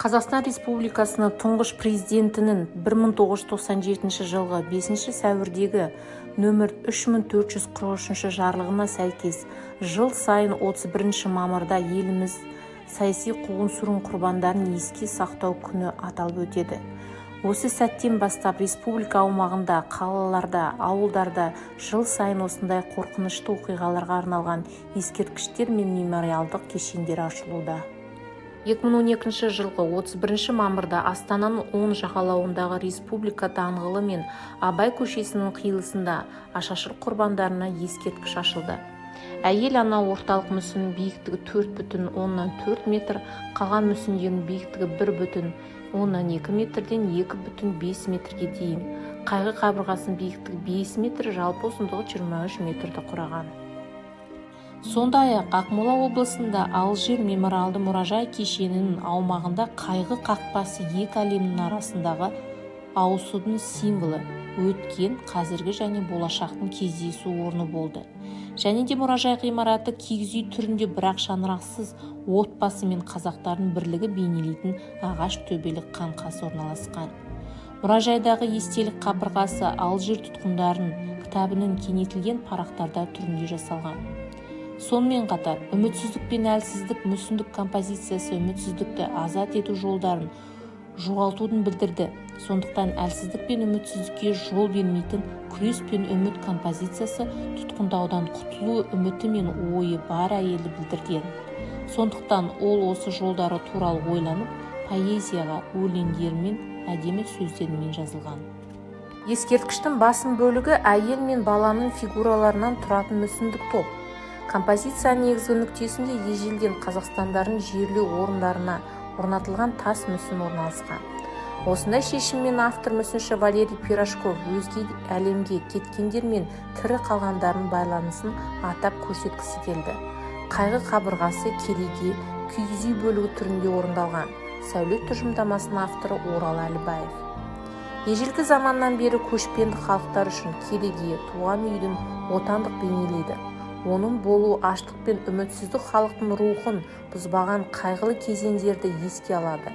Қазақстан Республикасының тұңғыш президентінің 1997 жылғы 5 сәуірдегі нөмір 3443 жарлығына сәйкес жыл сайын 31 мамырда еліміз саяси қуғын-сүргін құрбандарын еске сақтау күні аталып өтеді. Осы сәттен бастап республика аумағында, қалаларда, ауылдарда жыл сайын осындай қорқынышты оқиғаларға арналған ескерткіштер мен мемориалдық кешендер ашылуда. 2012 жылғы 31 мамырда Астананың оң жағалауындағы Республика даңғылы мен Абай көшесінің қиылысында ашаршылық құрбандарына ескерткіш ашылды. Әйел ана орталық мүсіннің биіктігі 4,4 метр, қалған мүсіндердің биіктігі 1,2 метрден 2,5 метрге дейін. Қайғы қабырғасының биіктігі 5 метр, жалпы ұзындығы 23 метрді құраған. Сондай-ақ Ақмола облысында Алжир мемориалды мұражай кешенінің аумағында қайғы қақпасы екі әлемнің арасындағы ауысудың символы, өткен, қазіргі және болашақтың кездесу орны болды. Және де мұражай ғимараты киіз үй түрінде, бірақ шаңырақсыз, отбасы мен қазақтардың бірлігі бейнелейтін ағаш төбелік қаңқасы орналасқан. Мұражайдағы естелік қабырғасы Алжир тұтқындарының кітабының кеңейтілген парақтарда түрінде жасалған. Сонымен қатар, үмітсіздік пен әлсіздік мүсіндік композициясы үмітсіздікті азат ету жолдарын жоғалтудың білдірді. Сондықтан әлсіздік пен үмітсіздікке жол бермейтін күрес пен үміт композициясы тұтқындаудан құтылу үміті мен ойы бар әйелді білдірген. Сондықтан ол осы жолдары туралы ойланып, поэзияға, өлеңдермен, әдемі сөздермен жазылған. Ескерткіштің басым бөлігі әйел мен баланың фигураларынан тұратын мүсіндік топ. Композиция негізгі нүктесінде ежелден қазақстандардың жерлеу орындарына орнатылған тас мүсін орналасқан. Осындай шешіммен автор мүсінші Валерий Пирожков өзге әлемге кеткендер мен тірі қалғандардың байланысын атап көрсеткісі келді. Қайғы қабырғасы келеге, киіз үй бөлігі түрінде орындалған. Сәулет тұжырымдамасының авторы Орал Әлібаев. Ежелгі заманнан бері көшпенді халықтар үшін келеге туған үйдің отандық бейнелейді. Оның болу аштық пен үмітсіздік халықтың рухын бұзбаған қайғылы кезеңдерді еске алады.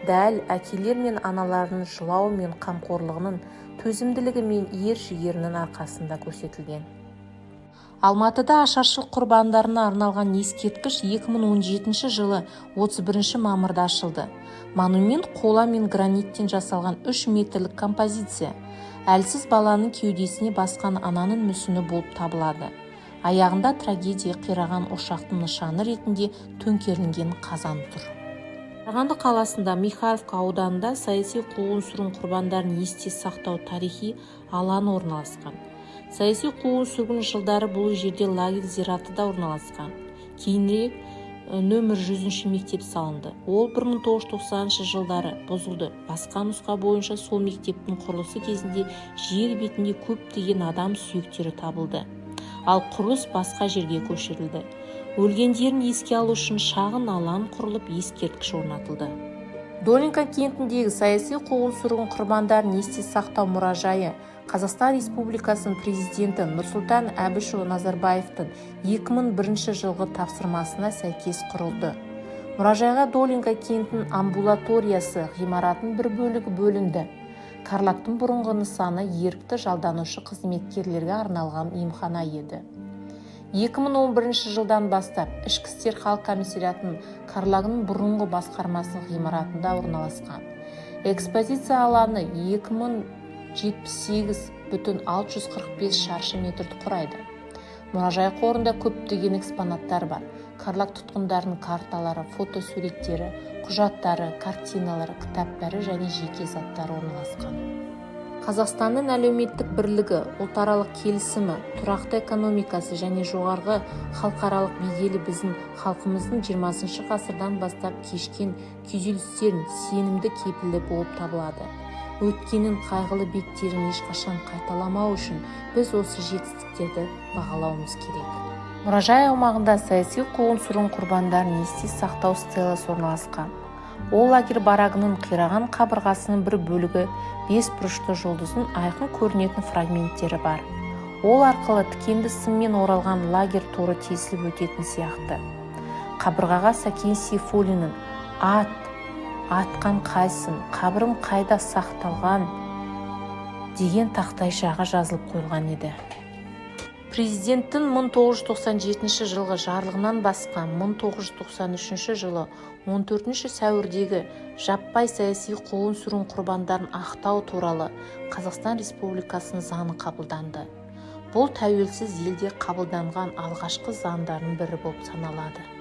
Дәл әкелер мен аналардың жылау мен қамқорлығының төзімділігі мен ер-жігерінің арқасында көрсетілген. Алматыда ашаршылық құрбандарына арналған ескерткіш 2017 жылы 31 мамырда ашылды. Монумент қола мен граниттен жасалған 3 метрлік композиция. Әлсіз баланың кеудесіне басқан ананың мүсіні болып табылады. Аяғында трагедия қираған ошақтың нышаны ретінде төңкерілген қазан тұр. Қарағанды қаласында Михайловка ауданында саяси қуғын-сүргін құрбандарын есте сақтау тарихи алаңы орналасқан. Саяси қуғын-сүргін жылдары бұл жерде лагерь зираты да орналасқан. Кейінірек нөмір 100 мектеп салынды. Ол 1990 жылдары бұзылды. Басқа нұсқа бойынша сол мектептің құрылысы кезінде жер бетінде көптеген адам сүйектері табылды. Ал құрылыс басқа жерге көшірілді. Өлгендерін еске алу үшін шағын алаң құрылып ескерткіш орнатылды. Долинка кентіндегі саяси қуғын-сүргін құрбандарын есте сақтау мұражайы Қазақстан Республикасының президенті Нұрсұлтан Әбішұлы Назарбаевтың 2001 жылғы тапсырмасына сәйкес құрылды. Мұражайға Долинка кентінің амбулаториясы ғимаратының бір бөлігі бөлінді. Карлактың бұрынғы нысаны ерікті жалданушы қызметкерлерге арналған емхана еді. 2011 жылдан бастап Ішкі істер халық комиссариатының Карлагының бұрынғы басқармасының ғимаратында орналасқан. Экспозиция алаңы 2078,645 шаршы метрді құрайды. Мұражай қорында көптеген экспонаттар бар. Карлаг тұтқындарының карталары, фотосуреттері, құжаттары, картиналары, кітаптары және жеке заттары орналасқан. Қазақстанның әлеуметтік бірлігі, ұлтаралық келісімі, тұрақты экономикасы және жоғарғы халықаралық беделі біздің халқымыздың 20 ғасырдан бастап кешкен күйзелістерін сенімді кепілі болып табылады. Өткеннің қайғылы беттерін ешқашан қайталамау үшін біз осы жетістіктерді бағалауымыз керек. Мұражай аумағында саяси қуғын-сүргін құрбандарын есте сақтау стелласы орналасқан. Ол лагерь барагының қираған қабырғасының бір бөлігі 5 бұрышты жұлдыздың айқын көрінетін фрагменттері бар. Ол арқылы тікенді сыммен оралған лагерь торы тесіліп өтетін сияқты. Қабырғаға Сәкен Сейфуллиннің «Ат, атқан қайсың, қабірім қайда сақталған деген тақтайшаға жазылып қойылған еді. Президенттің 1997 жылғы жарлығынан басқа 1993 жылы 14 сәуірдегі жаппай саяси қуғын-сүргін құрбандарын ақтау туралы Қазақстан Республикасының заңы қабылданды. Бұл тәуелсіз елде қабылданған алғашқы заңдардың бірі болып саналады.